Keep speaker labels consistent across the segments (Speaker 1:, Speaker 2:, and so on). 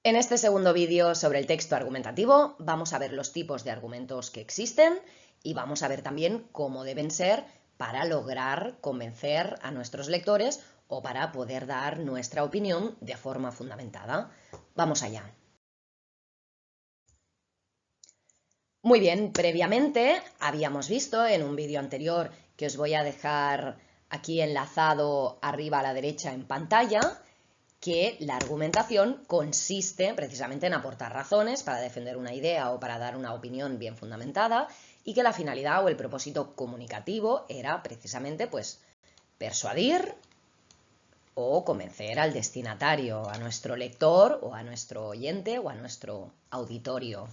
Speaker 1: En este segundo vídeo sobre el texto argumentativo vamos a ver los tipos de argumentos que existen y vamos a ver también cómo deben ser para lograr convencer a nuestros lectores o para poder dar nuestra opinión de forma fundamentada. Vamos allá. Muy bien, previamente habíamos visto en un vídeo anterior que os voy a dejar aquí enlazado arriba a la derecha en pantalla, que la argumentación consiste precisamente en aportar razones para defender una idea o para dar una opinión bien fundamentada y que la finalidad o el propósito comunicativo era precisamente pues persuadir o convencer al destinatario, a nuestro lector o a nuestro oyente o a nuestro auditorio.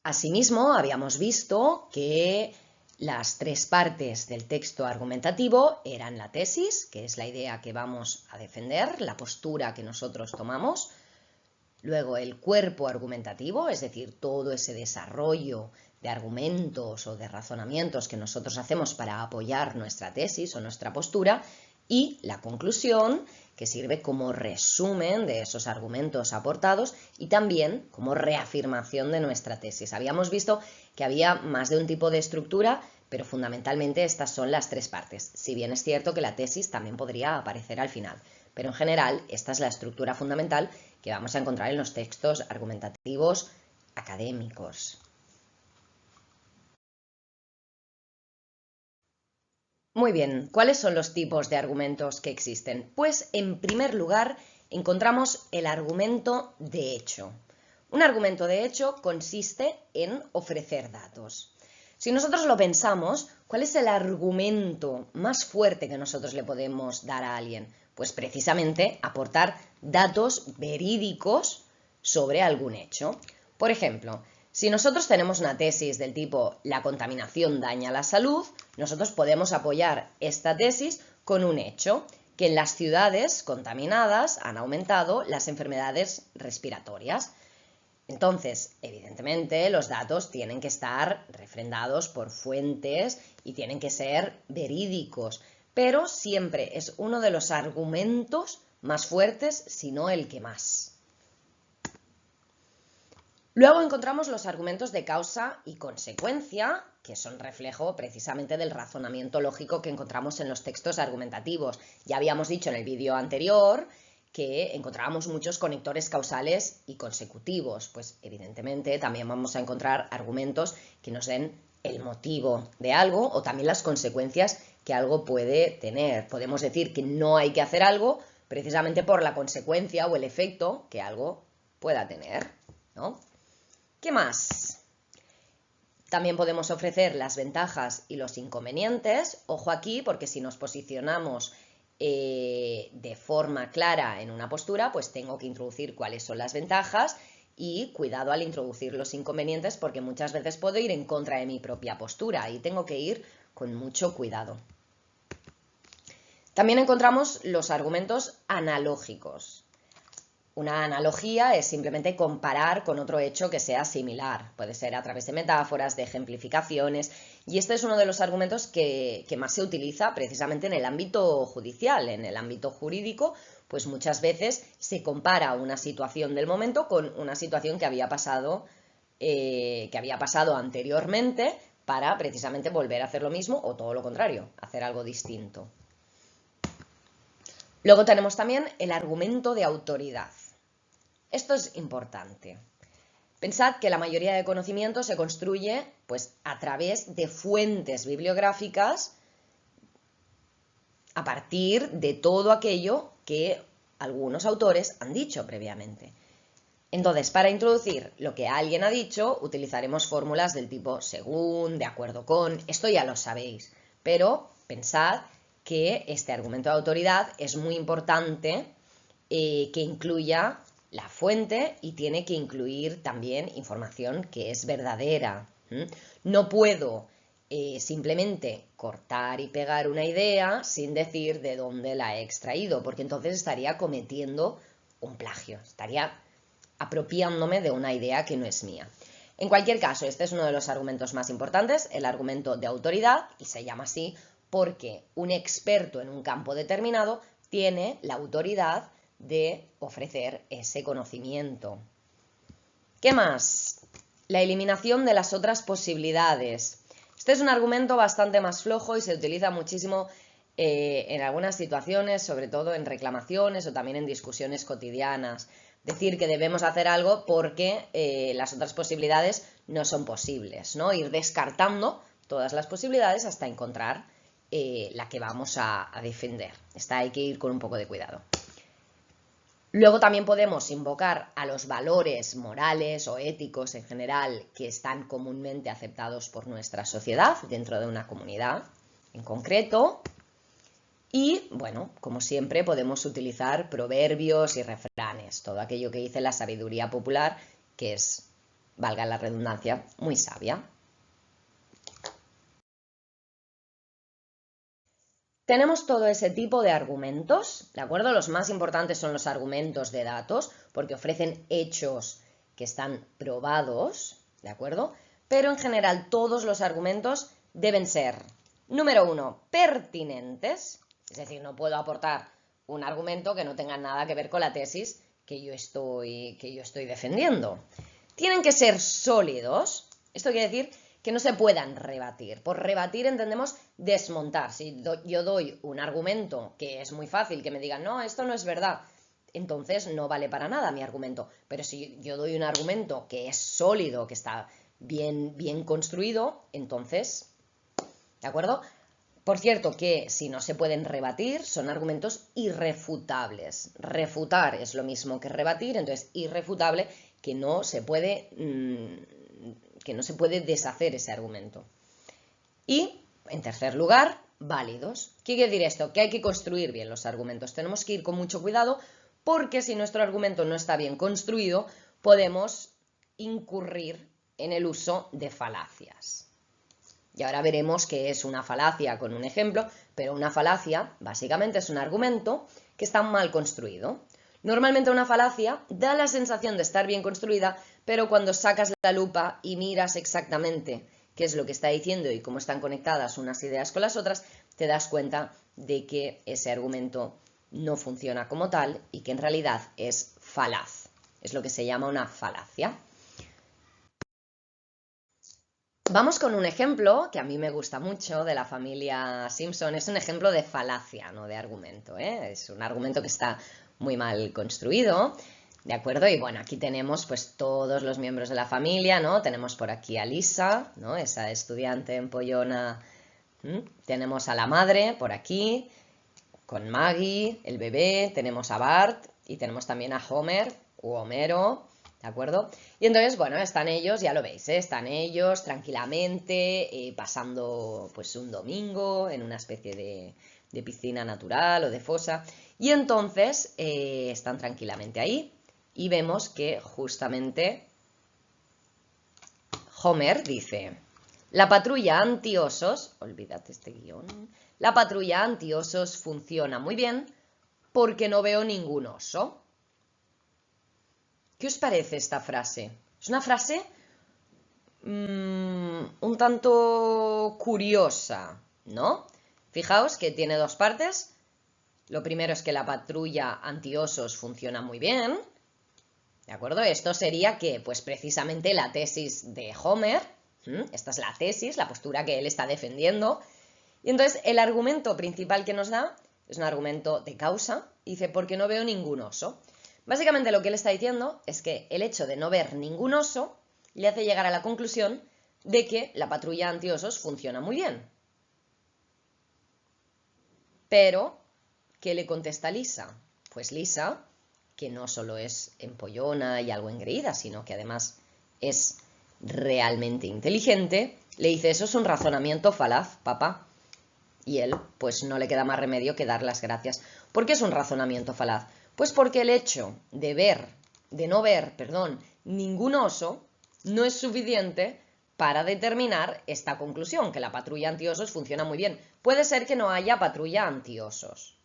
Speaker 1: Asimismo, habíamos visto que las tres partes del texto argumentativo eran la tesis, que es la idea que vamos a defender, la postura que nosotros tomamos, luego el cuerpo argumentativo, es decir, todo ese desarrollo de argumentos o de razonamientos que nosotros hacemos para apoyar nuestra tesis o nuestra postura, y la conclusión, que sirve como resumen de esos argumentos aportados y también como reafirmación de nuestra tesis. Habíamos visto que había más de un tipo de estructura, pero fundamentalmente estas son las tres partes, si bien es cierto que la tesis también podría aparecer al final. Pero en general, esta es la estructura fundamental que vamos a encontrar en los textos argumentativos académicos. Muy bien, ¿cuáles son los tipos de argumentos que existen? Pues en primer lugar encontramos el argumento de hecho. Un argumento de hecho consiste en ofrecer datos. Si nosotros lo pensamos, ¿cuál es el argumento más fuerte que nosotros le podemos dar a alguien? Pues precisamente aportar datos verídicos sobre algún hecho. Por ejemplo, si nosotros tenemos una tesis del tipo la contaminación daña la salud, nosotros podemos apoyar esta tesis con un hecho, que en las ciudades contaminadas han aumentado las enfermedades respiratorias. Entonces, evidentemente, los datos tienen que estar refrendados por fuentes y tienen que ser verídicos, pero siempre es uno de los argumentos más fuertes, si no el que más. Luego encontramos los argumentos de causa y consecuencia, que son reflejo precisamente del razonamiento lógico que encontramos en los textos argumentativos. Ya habíamos dicho en el vídeo anterior que encontrábamos muchos conectores causales y consecutivos, pues evidentemente también vamos a encontrar argumentos que nos den el motivo de algo o también las consecuencias que algo puede tener. Podemos decir que no hay que hacer algo precisamente por la consecuencia o el efecto que algo pueda tener, ¿no? ¿Qué más? También podemos ofrecer las ventajas y los inconvenientes. Ojo aquí, porque si nos posicionamos de forma clara en una postura, pues tengo que introducir cuáles son las ventajas y cuidado al introducir los inconvenientes, porque muchas veces puedo ir en contra de mi propia postura y tengo que ir con mucho cuidado. También encontramos los argumentos analógicos. Una analogía es simplemente comparar con otro hecho que sea similar. Puede ser a través de metáforas, de ejemplificaciones. Y este es uno de los argumentos que más se utiliza precisamente en el ámbito judicial. En el ámbito jurídico, pues muchas veces se compara una situación del momento con una situación que había pasado anteriormente para precisamente volver a hacer lo mismo o todo lo contrario, hacer algo distinto. Luego tenemos también el argumento de autoridad. Esto es importante. Pensad que la mayoría de conocimiento se construye pues, a través de fuentes bibliográficas a partir de todo aquello que algunos autores han dicho previamente. Entonces, para introducir lo que alguien ha dicho, utilizaremos fórmulas del tipo según, de acuerdo con, esto ya lo sabéis, pero pensad que este argumento de autoridad es muy importante que incluya la fuente y tiene que incluir también información que es verdadera. No puedo simplemente cortar y pegar una idea sin decir de dónde la he extraído, porque entonces estaría cometiendo un plagio, estaría apropiándome de una idea que no es mía. En cualquier caso, este es uno de los argumentos más importantes, el argumento de autoridad, y se llama así porque un experto en un campo determinado tiene la autoridad de ofrecer ese conocimiento. ¿Qué más? La eliminación de las otras posibilidades. Este es un argumento bastante más flojo y se utiliza muchísimo en algunas situaciones, sobre todo en reclamaciones o también en discusiones cotidianas. Decir que debemos hacer algo porque las otras posibilidades no son posibles, ¿no? Ir descartando todas las posibilidades hasta encontrar la que vamos a defender. Esta hay que ir con un poco de cuidado. Luego también podemos invocar a los valores morales o éticos en general que están comúnmente aceptados por nuestra sociedad dentro de una comunidad en concreto. Y, bueno, como siempre, podemos utilizar proverbios y refranes, todo aquello que dice la sabiduría popular, que es, valga la redundancia, muy sabia. Tenemos todo ese tipo de argumentos, ¿de acuerdo? Los más importantes son los argumentos de datos, porque ofrecen hechos que están probados, ¿de acuerdo? Pero en general todos los argumentos deben ser, número 1, pertinentes, es decir, no puedo aportar un argumento que no tenga nada que ver con la tesis que yo estoy defendiendo. Tienen que ser sólidos, esto quiere decir que no se puedan rebatir. Por rebatir entendemos desmontar. Si yo doy un argumento que es muy fácil, que me digan, no, esto no es verdad, entonces no vale para nada mi argumento. Pero si yo doy un argumento que es sólido, que está bien construido, entonces, ¿de acuerdo? Por cierto, que si no se pueden rebatir, son argumentos irrefutables. Refutar es lo mismo que rebatir, entonces irrefutable, que no se puede deshacer ese argumento. Y, en tercer lugar, válidos. ¿Qué quiere decir esto? Que hay que construir bien los argumentos. Tenemos que ir con mucho cuidado porque si nuestro argumento no está bien construido, podemos incurrir en el uso de falacias. Y ahora veremos qué es una falacia con un ejemplo, pero una falacia básicamente es un argumento que está mal construido. Normalmente una falacia da la sensación de estar bien construida, pero cuando sacas la lupa y miras exactamente qué es lo que está diciendo y cómo están conectadas unas ideas con las otras, te das cuenta de que ese argumento no funciona como tal y que en realidad es falaz. Es lo que se llama una falacia. Vamos con un ejemplo que a mí me gusta mucho de la familia Simpson. Es un ejemplo de falacia, no de argumento, ¿eh? Es un argumento que está muy mal construido, ¿de acuerdo? Y bueno, aquí tenemos pues todos los miembros de la familia, ¿no? Tenemos por aquí a Lisa, ¿no? Esa estudiante empollona. Tenemos a la madre por aquí, con Maggie, el bebé, tenemos a Bart y tenemos también a Homer u Homero, ¿de acuerdo? Y entonces, bueno, están ellos, ya lo veis, ¿eh? Están ellos tranquilamente pasando pues un domingo en una especie de piscina natural o de fosa. Y entonces están tranquilamente ahí y vemos que justamente Homer dice, la patrulla antiosos, olvídate este guión, la patrulla antiosos funciona muy bien porque no veo ningún oso. ¿Qué os parece esta frase? Es una frase un tanto curiosa, ¿no? Fijaos que tiene dos partes. Lo primero es que la patrulla antiosos funciona muy bien, ¿de acuerdo? Esto sería que, pues precisamente la tesis de Homer, esta es la tesis, la postura que él está defendiendo, y entonces el argumento principal que nos da es un argumento de causa, y dice, porque no veo ningún oso. Básicamente lo que él está diciendo es que el hecho de no ver ningún oso le hace llegar a la conclusión de que la patrulla antiosos funciona muy bien. Pero, ¿qué le contesta Lisa? Pues Lisa, que no solo es empollona y algo engreída, sino que además es realmente inteligente, le dice, eso es un razonamiento falaz, papá. Y él, pues no le queda más remedio que dar las gracias. ¿Por qué es un razonamiento falaz? Pues porque el hecho de no ver, ningún oso no es suficiente para determinar esta conclusión, que la patrulla antiosos funciona muy bien. Puede ser que no haya patrulla antiosos.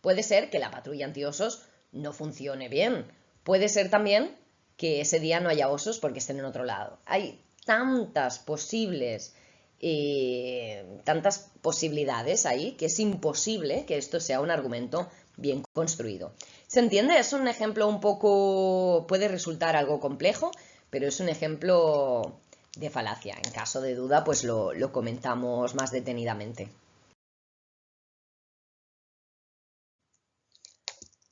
Speaker 1: Puede ser que la patrulla antiosos no funcione bien. Puede ser también que ese día no haya osos porque estén en otro lado. Hay tantas posibles tantas posibilidades ahí que es imposible que esto sea un argumento bien construido. ¿Se entiende? Es un ejemplo un poco, puede resultar algo complejo, pero es un ejemplo de falacia. En caso de duda, pues lo comentamos más detenidamente.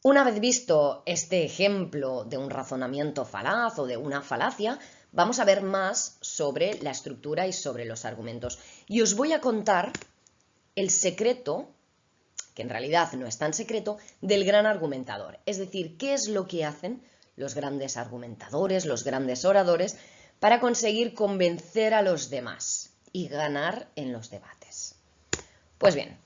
Speaker 1: Una vez visto este ejemplo de un razonamiento falaz o de una falacia, vamos a ver más sobre la estructura y sobre los argumentos. Y os voy a contar el secreto, que en realidad no es tan secreto, del gran argumentador. Es decir, qué es lo que hacen los grandes argumentadores, los grandes oradores, para conseguir convencer a los demás y ganar en los debates. Pues bien,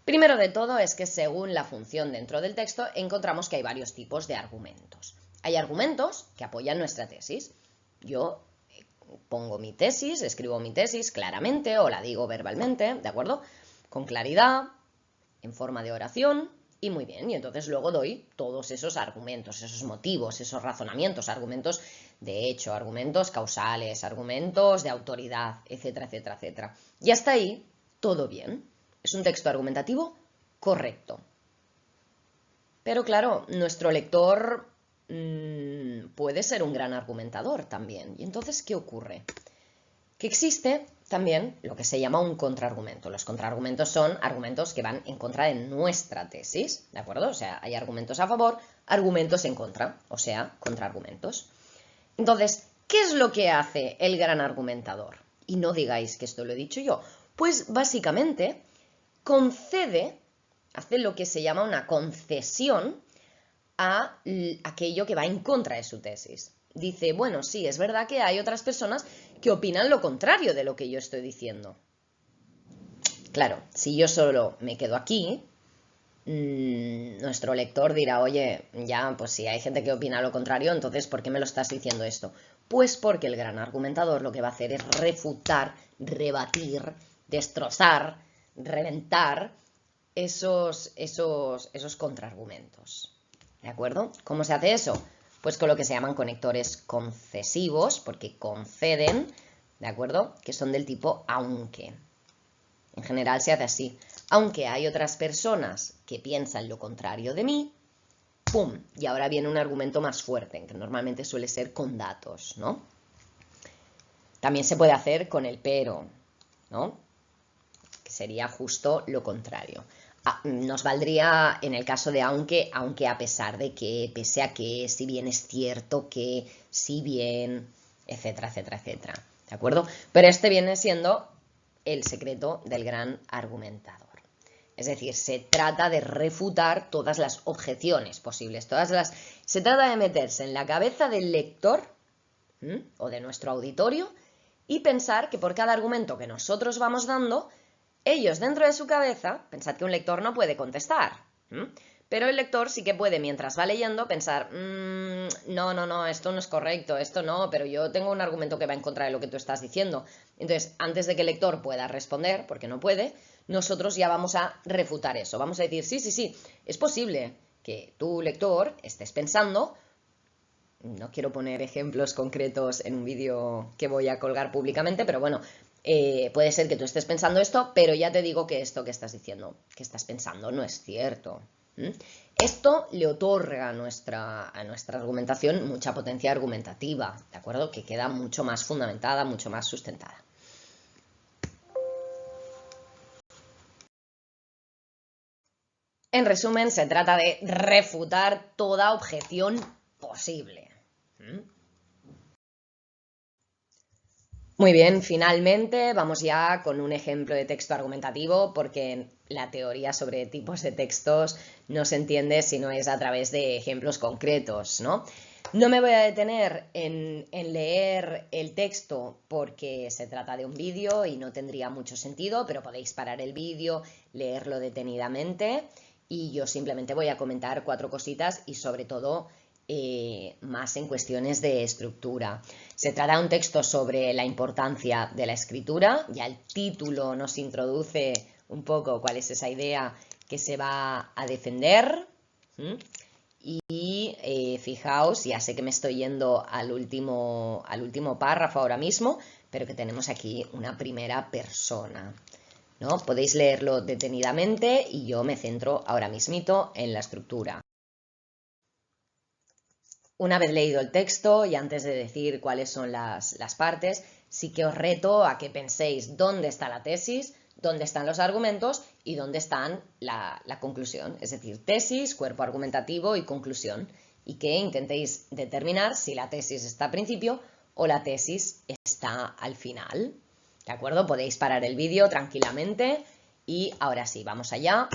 Speaker 1: primero de todo es que según la función dentro del texto encontramos que hay varios tipos de argumentos. Hay argumentos que apoyan nuestra tesis. Yo pongo mi tesis, escribo mi tesis claramente o la digo verbalmente, ¿de acuerdo? Con claridad, en forma de oración y muy bien. Y entonces luego doy todos esos argumentos, esos motivos, esos razonamientos, argumentos de hecho, argumentos causales, argumentos de autoridad, etcétera, etcétera, etcétera. Y hasta ahí todo bien. Es un texto argumentativo correcto. Pero claro, nuestro lector puede ser un gran argumentador también. ¿Y entonces qué ocurre? Que existe también lo que se llama un contraargumento. Los contraargumentos son argumentos que van en contra de nuestra tesis, ¿de acuerdo? O sea, hay argumentos a favor, argumentos en contra, o sea, contraargumentos. Entonces, ¿qué es lo que hace el gran argumentador? Y no digáis que esto lo he dicho yo. Pues básicamente hace lo que se llama una concesión a aquello que va en contra de su tesis. Dice, bueno, sí, es verdad que hay otras personas que opinan lo contrario de lo que yo estoy diciendo. Claro, si yo solo me quedo aquí, nuestro lector dirá, oye, ya, pues si hay gente que opina lo contrario, entonces, ¿por qué me lo estás diciendo esto? Pues porque el gran argumentador lo que va a hacer es refutar, rebatir, destrozar, reventar esos contraargumentos. ¿De acuerdo? ¿Cómo se hace eso? Pues con lo que se llaman conectores concesivos, porque conceden, ¿de acuerdo? Que son del tipo aunque. En general se hace así. Aunque hay otras personas que piensan lo contrario de mí, ¡pum! Y ahora viene un argumento más fuerte, que normalmente suele ser con datos, ¿no? También se puede hacer con el pero, ¿no? Que sería justo lo contrario. Nos valdría en el caso de aunque a pesar de que, pese a que, si bien es cierto que, si bien, etcétera, etcétera, etcétera. ¿De acuerdo? Pero este viene siendo el secreto del gran argumentador. Es decir, se trata de refutar todas las objeciones posibles, se trata de meterse en la cabeza del lector o de nuestro auditorio y pensar que por cada argumento que nosotros vamos dando, ellos dentro de su cabeza, pensad que un lector no puede contestar, pero el lector sí que puede, mientras va leyendo, pensar, no, esto no es correcto, esto no, pero yo tengo un argumento que va en contra de lo que tú estás diciendo. Entonces, antes de que el lector pueda responder, porque no puede, nosotros ya vamos a refutar eso. Vamos a decir, sí, es posible que tú, lector, estés pensando, no quiero poner ejemplos concretos en un vídeo que voy a colgar públicamente, pero bueno, puede ser que tú estés pensando esto, pero ya te digo que esto que estás diciendo, que estás pensando, no es cierto. Esto le otorga a nuestra argumentación mucha potencia argumentativa, ¿de acuerdo? Que queda mucho más fundamentada, mucho más sustentada. En resumen, se trata de refutar toda objeción posible. Muy bien, finalmente vamos ya con un ejemplo de texto argumentativo, porque la teoría sobre tipos de textos no se entiende si no es a través de ejemplos concretos, ¿no? No me voy a detener en leer el texto porque se trata de un vídeo y no tendría mucho sentido, pero podéis parar el vídeo, leerlo detenidamente y yo simplemente voy a comentar 4 cositas y sobre todo más en cuestiones de estructura. Se trata de un texto sobre la importancia de la escritura, ya el título nos introduce un poco cuál es esa idea que se va a defender. Y fijaos, ya sé que me estoy yendo al último párrafo ahora mismo, pero que tenemos aquí una primera persona, ¿no? Podéis leerlo detenidamente y yo me centro ahora mismito en la estructura. Una vez leído el texto y antes de decir cuáles son las partes, sí que os reto a que penséis dónde está la tesis, dónde están los argumentos y dónde están la conclusión, es decir, tesis, cuerpo argumentativo y conclusión, y que intentéis determinar si la tesis está al principio o la tesis está al final. ¿De acuerdo? Podéis parar el vídeo tranquilamente y ahora sí, vamos allá.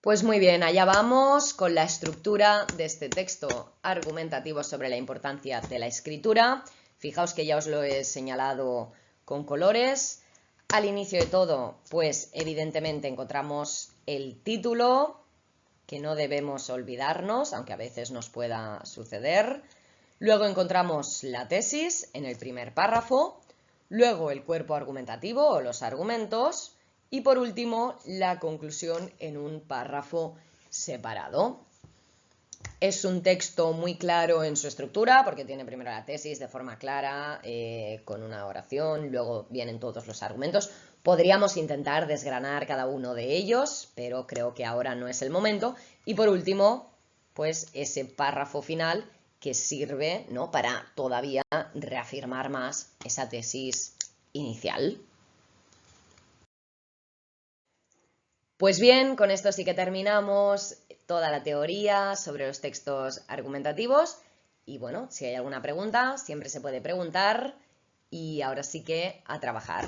Speaker 1: Pues muy bien, allá vamos con la estructura de este texto argumentativo sobre la importancia de la escritura. Fijaos que ya os lo he señalado con colores. Al inicio de todo, pues evidentemente encontramos el título, que no debemos olvidarnos, aunque a veces nos pueda suceder. Luego encontramos la tesis en el primer párrafo. Luego el cuerpo argumentativo o los argumentos. Y por último, la conclusión en un párrafo separado. Es un texto muy claro en su estructura porque tiene primero la tesis de forma clara, con una oración, luego vienen todos los argumentos. Podríamos intentar desgranar cada uno de ellos, pero creo que ahora no es el momento. Y por último, pues ese párrafo final que sirve, ¿no?, para todavía reafirmar más esa tesis inicial. Pues bien, con esto sí que terminamos toda la teoría sobre los textos argumentativos y bueno, si hay alguna pregunta, siempre se puede preguntar y ahora sí que a trabajar.